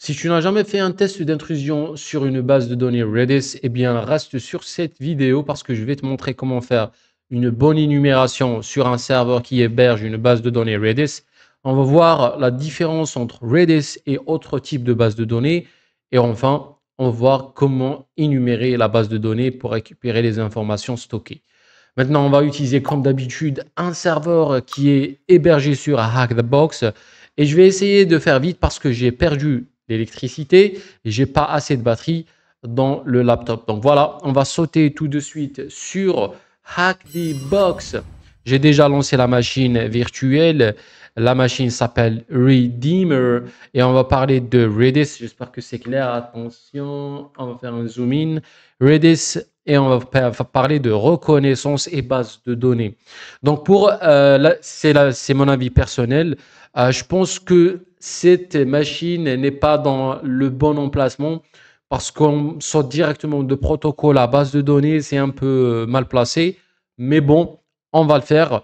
Si tu n'as jamais fait un test d'intrusion sur une base de données Redis, eh bien, reste sur cette vidéo parce que je vais te montrer comment faire une bonne énumération sur un serveur qui héberge une base de données Redis. On va voir la différence entre Redis et autres types de bases de données. Et enfin, on va voir comment énumérer la base de données pour récupérer les informations stockées. Maintenant, on va utiliser comme d'habitude un serveur qui est hébergé sur Hack the Box. Et je vais essayer de faire vite parce que j'ai perdu l'électricité et j'ai pas assez de batterie dans le laptop. Donc voilà, on va sauter tout de suite sur Hack the Box. J'ai déjà lancé la machine virtuelle. La machine s'appelle Redeemer et on va parler de Redis. J'espère que c'est clair. Attention, on va faire un zoom in. Redis et on va parler de reconnaissance et base de données. Donc c'est mon avis personnel. Je pense que cette machine n'est pas dans le bon emplacement parce qu'on saute directement de protocole à base de données, c'est un peu mal placé, mais bon, on va le faire.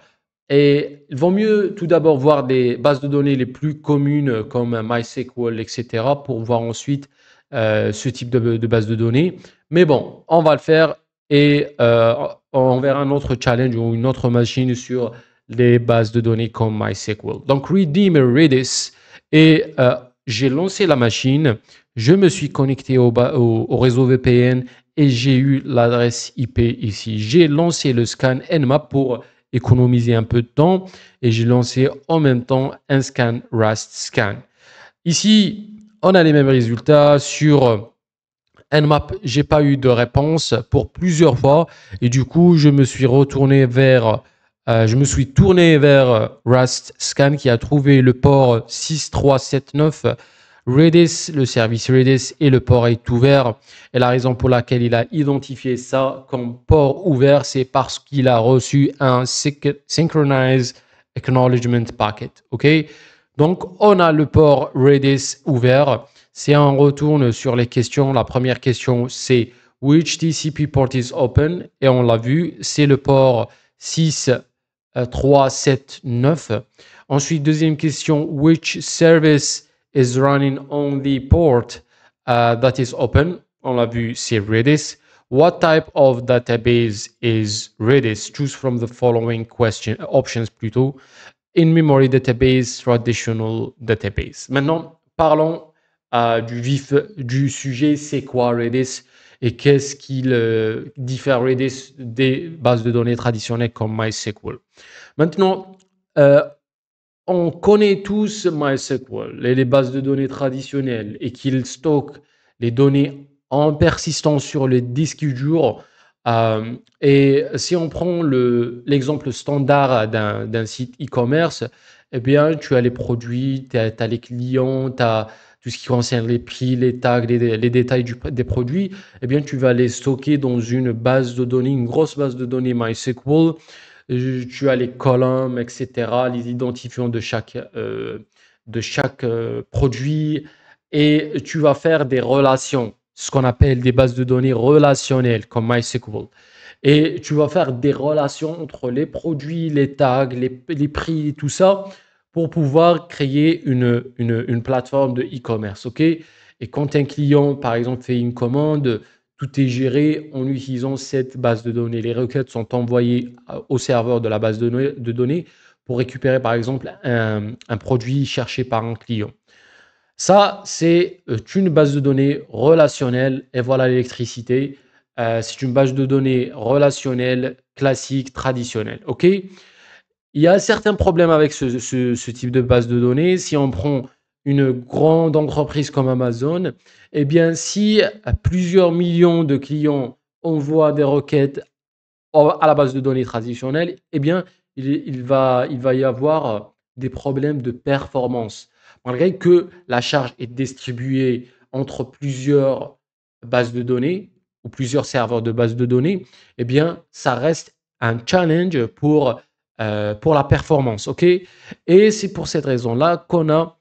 Et il vaut mieux tout d'abord voir des bases de données les plus communes comme MySQL, etc., pour voir ensuite ce type de base de données. Mais bon, on va le faire et on verra un autre challenge ou une autre machine sur les bases de données comme MySQL. Donc, Redeemer Redis et j'ai lancé la machine, je me suis connecté au réseau VPN et j'ai eu l'adresse IP ici. J'ai lancé le scan Nmap pour économiser un peu de temps et j'ai lancé en même temps un scan Rust scan. Ici, on a les mêmes résultats sur Nmap. J'ai pas eu de réponse pour plusieurs fois et du coup, je me suis tourné vers Rust Scan qui a trouvé le port 6379 Redis, le service Redis et le port est ouvert. Et la raison pour laquelle il a identifié ça comme port ouvert, c'est parce qu'il a reçu un Synchronized Acknowledgement Packet. OK? Donc, on a le port Redis ouvert. Si on retourne sur les questions, la première question, c'est Which TCP port is open? Et on l'a vu, c'est le port 6379. Ensuite, deuxième question, Which service is running on the port that is open? On l'a vu, c'est Redis. What type of database is Redis? Choose from the following options plutôt. In-memory database, traditional database. Maintenant, parlons du vif du sujet, c'est quoi Redis et qu'est-ce qu'il diffère Redis des bases de données traditionnelles comme MySQL. Maintenant, on connaît tous MySQL, les bases de données traditionnelles et qu'il stocke les données en persistance sur le disque dur. Et si on prend l'exemple standard d'un site e-commerce, eh bien, tu as les produits, tu as les clients, tu as tout ce qui concerne les prix, les tags, les détails des produits, eh bien, tu vas les stocker dans une base de données, une grosse base de données MySQL. Tu as les colonnes, etc., les identifiants de chaque produit et tu vas faire des relations, ce qu'on appelle des bases de données relationnelles comme MySQL. Et tu vas faire des relations entre les produits, les tags, les prix, tout ça, pour pouvoir créer une plateforme de e-commerce. OK? Et quand un client, par exemple, fait une commande, tout est géré en utilisant cette base de données. Les requêtes sont envoyées au serveur de la base de données pour récupérer, par exemple, un produit cherché par un client. Ça, c'est une base de données relationnelle et voilà l'électricité. C'est une base de données relationnelle, classique, traditionnelle. OK? Il y a certains problèmes avec ce type de base de données. Si on prend une grande entreprise comme Amazon, eh bien, si plusieurs millions de clients envoient des requêtes à la base de données traditionnelle, eh bien, il va y avoir des problèmes de performance. Malgré que la charge est distribuée entre plusieurs bases de données ou plusieurs serveurs de bases de données, eh bien, ça reste un challenge pour la performance. OK? Et c'est pour cette raison-là qu'on a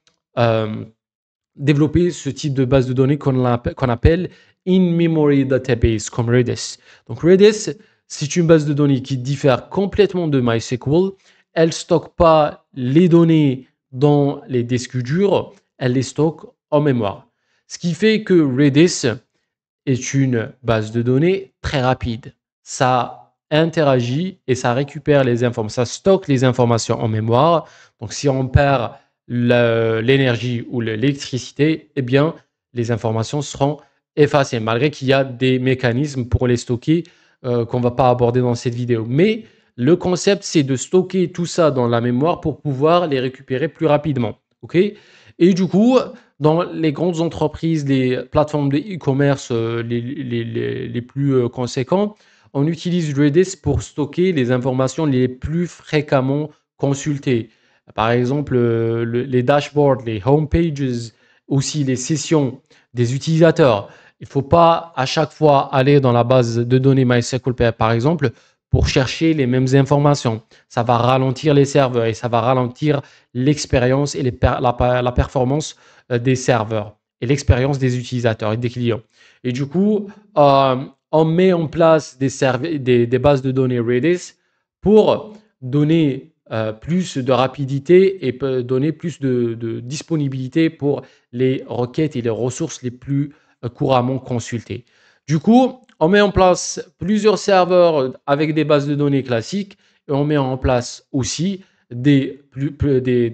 développé ce type de base de données qu'on appelle in-memory database, comme Redis. Donc, Redis, c'est une base de données qui diffère complètement de MySQL. Elle ne stocke pas les données dans les disques durs, elle les stocke en mémoire. Ce qui fait que Redis est une base de données très rapide. Ça interagit et ça récupère les informations, ça stocke les informations en mémoire. Donc, si on perd l'énergie ou l'électricité, eh bien, les informations seront effacées, malgré qu'il y a des mécanismes pour les stocker qu'on ne va pas aborder dans cette vidéo. Mais le concept, c'est de stocker tout ça dans la mémoire pour pouvoir les récupérer plus rapidement. OK? Et du coup, dans les grandes entreprises, les plateformes de e-commerce les plus conséquents, on utilise Redis pour stocker les informations les plus fréquemment consultées. Par exemple, les dashboards, les homepages, aussi les sessions des utilisateurs. Il ne faut pas à chaque fois aller dans la base de données MySQL, par exemple, pour chercher les mêmes informations. Ça va ralentir les serveurs et ça va ralentir l'expérience et la performance des serveurs et l'expérience des utilisateurs et des clients. Et du coup, on met en place des bases de données Redis pour donner plus de rapidité et donner plus de disponibilité pour les requêtes et les ressources les plus couramment consultées. Du coup, on met en place plusieurs serveurs avec des bases de données classiques et on met en place aussi des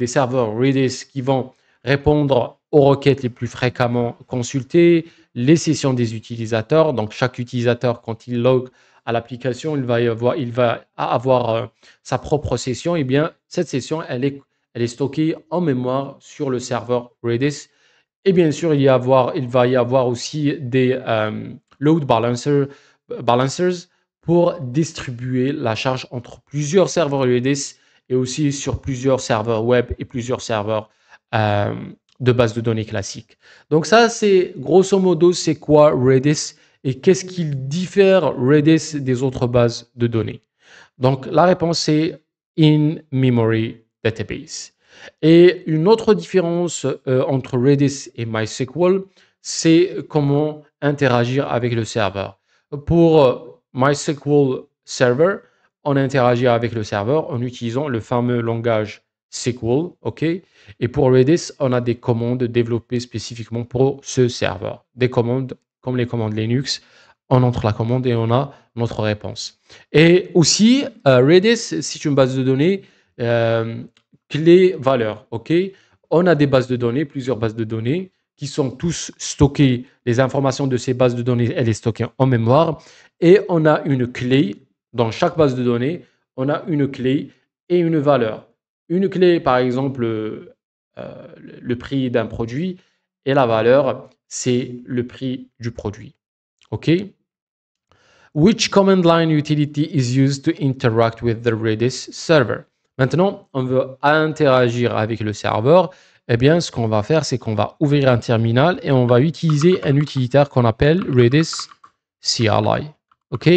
serveurs Redis qui vont répondre aux requêtes les plus fréquemment consultées, les sessions des utilisateurs. Donc, chaque utilisateur, quand il log à l'application, il va avoir sa propre session. Et bien, cette session, elle est stockée en mémoire sur le serveur Redis. Et bien sûr, il va y avoir aussi des load balancers pour distribuer la charge entre plusieurs serveurs Redis et aussi sur plusieurs serveurs web et plusieurs serveurs de base de données classiques. Donc ça, c'est grosso modo, c'est quoi Redis et qu'est-ce qu'il diffère Redis des autres bases de données? Donc la réponse, c'est in-memory database. Et une autre différence entre Redis et MySQL, c'est comment interagir avec le serveur. Pour MySQL Server, on interagit avec le serveur en utilisant le fameux langage SQL, OK? Et pour Redis, on a des commandes développées spécifiquement pour ce serveur. Des commandes comme les commandes Linux, on entre la commande et on a notre réponse. Et aussi, Redis, c'est une base de données clé-valeur, OK? On a des bases de données, plusieurs bases de données qui sont tous stockées. Les informations de ces bases de données, elles sont stockées en mémoire. Et on a une clé. Dans chaque base de données, on a une clé et une valeur. Une clé, par exemple, le prix d'un produit et la valeur, c'est le prix du produit. OK? Which command line utility is used to interact with the Redis server? Maintenant, on veut interagir avec le serveur. Eh bien, ce qu'on va faire, c'est qu'on va ouvrir un terminal et on va utiliser un utilitaire qu'on appelle Redis CLI. OK?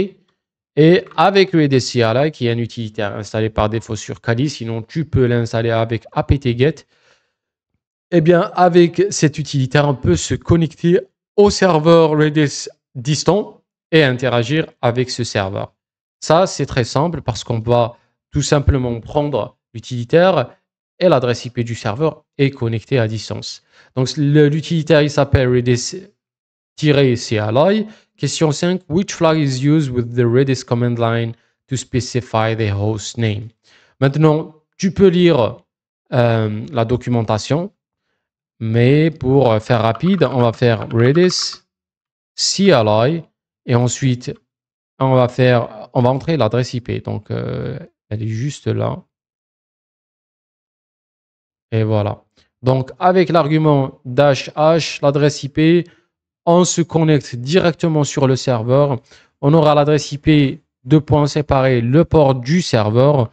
Et avec Redis CLI, qui est un utilitaire installé par défaut sur Kali, sinon tu peux l'installer avec apt-get. Eh bien, avec cet utilitaire, on peut se connecter au serveur Redis distant et interagir avec ce serveur. Ça, c'est très simple parce qu'on va tout simplement prendre l'utilitaire et l'adresse IP du serveur et connecter à distance. Donc, l'utilitaire, il s'appelle Redis-CLI. Question 5. Which flag is used with the Redis command line to specify the host name? Maintenant, tu peux lire la documentation, mais pour faire rapide, on va faire Redis CLI et ensuite on va entrer l'adresse IP. Donc elle est juste là. Et voilà. Donc avec l'argument -h, l'adresse IP, on se connecte directement sur le serveur. On aura l'adresse IP, deux points séparés, le port du serveur.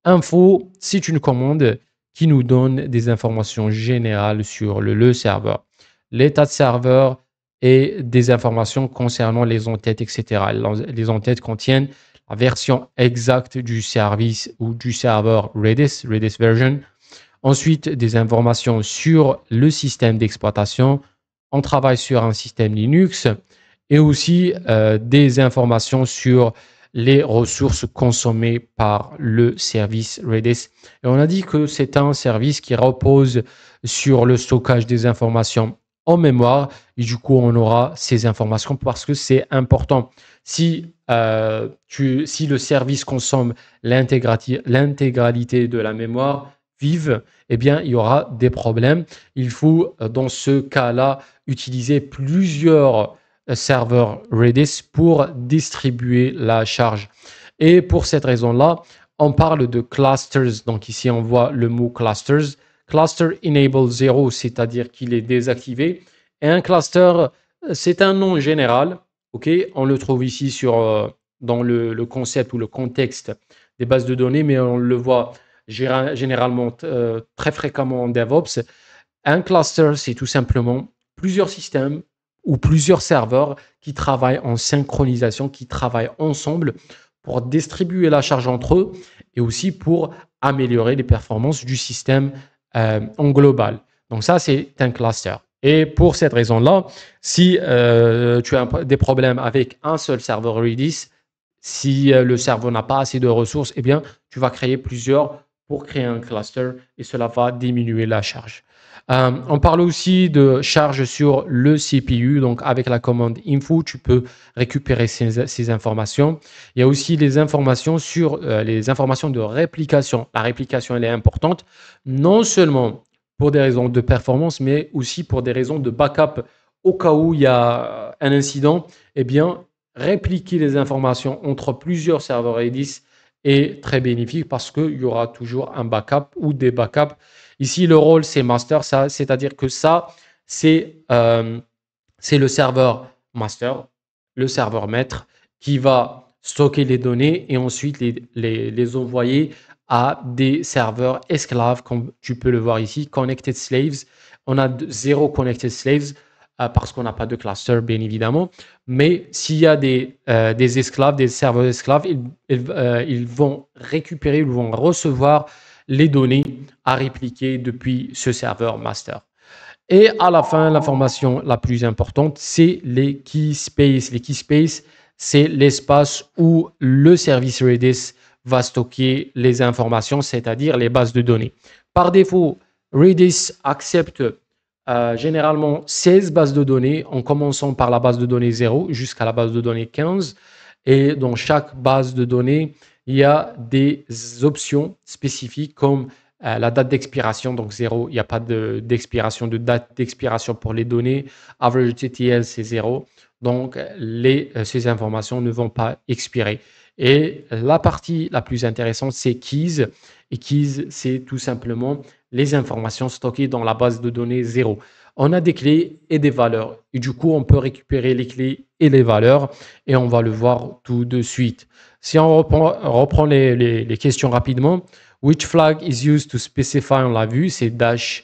Info, c'est une commande qui nous donne des informations générales sur le serveur, l'état de serveur et des informations concernant les entêtes, etc. Les entêtes contiennent la version exacte du service ou du serveur Redis version. Ensuite, des informations sur le système d'exploitation. On travaille sur un système Linux et aussi des informations sur les ressources consommées par le service Redis. Et on a dit que c'est un service qui repose sur le stockage des informations en mémoire. Et du coup, on aura ces informations parce que c'est important. Si le service consomme l'intégralité de la mémoire vive, eh bien, il y aura des problèmes. Il faut, dans ce cas-là, utiliser plusieurs serveurs Redis pour distribuer la charge. Et pour cette raison-là, on parle de clusters. Donc ici, on voit le mot clusters. Cluster enable 0, c'est-à-dire qu'il est désactivé. Et un cluster, c'est un nom général. Okay, on le trouve ici dans le concept ou le contexte des bases de données, mais on le voit généralement très fréquemment en DevOps. Un cluster, c'est tout simplement plusieurs systèmes ou plusieurs serveurs qui travaillent en synchronisation, qui travaillent ensemble pour distribuer la charge entre eux et aussi pour améliorer les performances du système en global. Donc ça, c'est un cluster. Et pour cette raison-là, si tu as des problèmes avec un seul serveur Redis, si le serveur n'a pas assez de ressources, eh bien, tu vas créer plusieurs pour créer un cluster et cela va diminuer la charge. On parle aussi de charge sur le CPU. Donc, avec la commande info, tu peux récupérer ces informations. Il y a aussi les informations sur les informations de réplication. La réplication, elle est importante, non seulement pour des raisons de performance, mais aussi pour des raisons de backup. Au cas où il y a un incident, eh bien, répliquer les informations entre plusieurs serveurs Redis est très bénéfique parce qu'il y aura toujours un backup ou des backups. Ici, le rôle, c'est master, c'est-à-dire que ça, c'est le serveur master, le serveur maître, qui va stocker les données et ensuite les envoyer à des serveurs esclaves, comme tu peux le voir ici, connected slaves. On a 0 connected slaves parce qu'on n'a pas de cluster, bien évidemment. Mais s'il y a des esclaves, des serveurs esclaves, ils vont récupérer, ils vont recevoir les données à répliquer depuis ce serveur master. Et à la fin, l'information la plus importante, c'est les key space. Les key space, c'est l'espace où le service Redis va stocker les informations, c'est-à-dire les bases de données. Par défaut, Redis accepte généralement 16 bases de données, en commençant par la base de données 0 jusqu'à la base de données 15. Et dans chaque base de données, il y a des options spécifiques comme la date d'expiration, donc 0, il n'y a pas d'expiration, de date d'expiration pour les données. Average TTL, c'est 0. Donc, ces informations ne vont pas expirer. Et la partie la plus intéressante, c'est keys. Et keys, c'est tout simplement les informations stockées dans la base de données 0. On a des clés et des valeurs. Et du coup, on peut récupérer les clés et les valeurs. Et on va le voir tout de suite. Si on reprend les questions rapidement, which flag is used to specify, on l'a vu, c'est -h.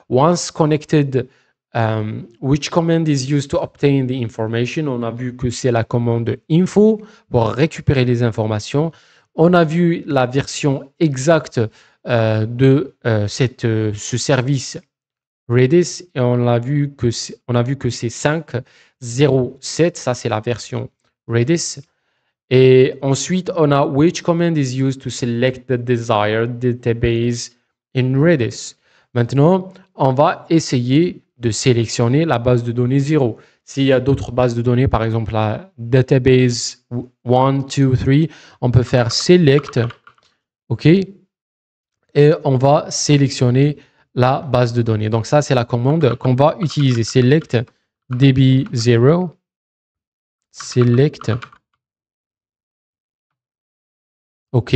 Once connected, which command is used to obtain the information? On a vu que c'est la commande info pour récupérer les informations. On a vu la version exacte de ce service Redis et on a vu que c'est 5.0.7, ça c'est la version Redis. Et ensuite, on a which command is used to select the desired database in Redis. Maintenant, on va essayer de sélectionner la base de données 0. S'il y a d'autres bases de données, par exemple la database 1, 2, 3, on peut faire select, OK? Et on va sélectionner la base de données. Donc ça, c'est la commande qu'on va utiliser. Select db0, select. OK,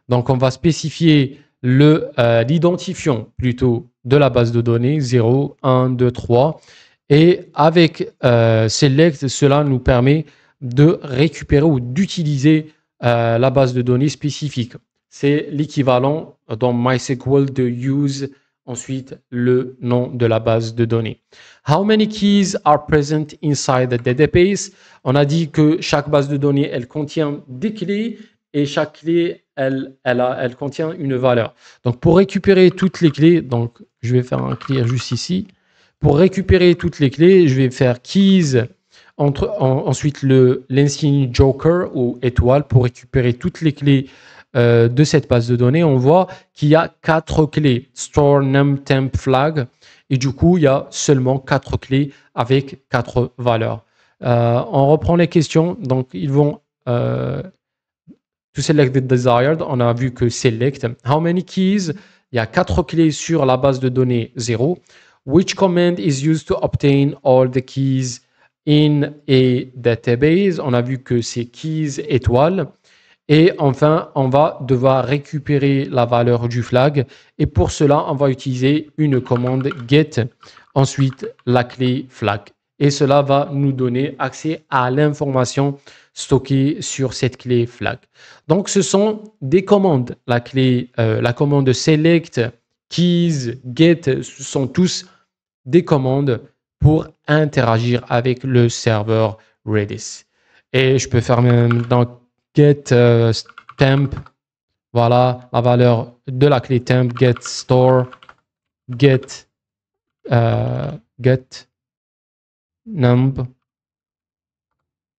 donc on va spécifier l'identifiant plutôt de la base de données 0, 1, 2, 3. Et avec select, cela nous permet de récupérer ou d'utiliser la base de données spécifique. C'est l'équivalent dans MySQL de use, ensuite le nom de la base de données. How many keys are present inside the database? On a dit que chaque base de données, elle contient des clés et chaque clé, elle contient une valeur. Donc, pour récupérer toutes les clés, donc je vais faire un clear juste ici. Pour récupérer toutes les clés, je vais faire keys, ensuite l'insigne joker ou étoile pour récupérer toutes les clés de cette base de données, on voit qu'il y a 4 clés, store, num, temp, flag, et du coup, il y a seulement 4 clés avec 4 valeurs. On reprend les questions, donc ils vont to select the desired, on a vu que select, how many keys, il y a 4 clés sur la base de données 0, which command is used to obtain all the keys in a database, on a vu que c'est keys étoile. Et enfin, on va devoir récupérer la valeur du flag. Et pour cela, on va utiliser une commande get, ensuite la clé flag. Et cela va nous donner accès à l'information stockée sur cette clé flag. Donc, ce sont des commandes. La commande select, keys, get, ce sont tous des commandes pour interagir avec le serveur Redis. Et je peux faire maintenant get temp, voilà la valeur de la clé temp, get store, get num,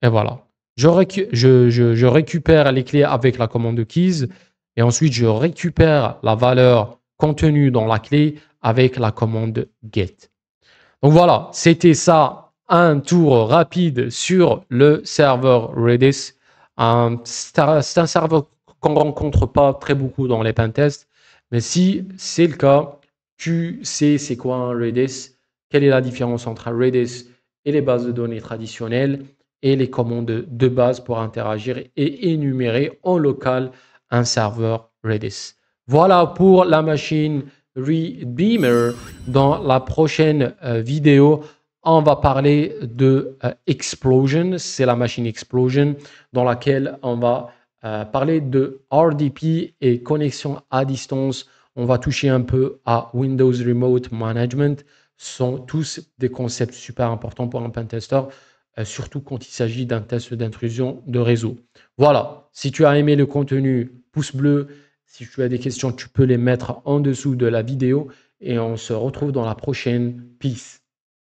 et voilà. Je récupère les clés avec la commande keys et ensuite je récupère la valeur contenue dans la clé avec la commande get. Donc voilà, c'était ça, un tour rapide sur le serveur Redis. C'est un serveur qu'on ne rencontre pas très beaucoup dans les pentests, mais si c'est le cas, tu sais c'est quoi un Redis, quelle est la différence entre un Redis et les bases de données traditionnelles et les commandes de base pour interagir et énumérer en local un serveur Redis. Voilà pour la machine Redeemer. Dans la prochaine vidéo, on va parler de Explosion. C'est la machine Explosion dans laquelle on va parler de RDP et connexion à distance. On va toucher un peu à Windows Remote Management. Ce sont tous des concepts super importants pour un pentester, surtout quand il s'agit d'un test d'intrusion de réseau. Voilà, si tu as aimé le contenu, pouce bleu. Si tu as des questions, tu peux les mettre en dessous de la vidéo et on se retrouve dans la prochaine. Peace.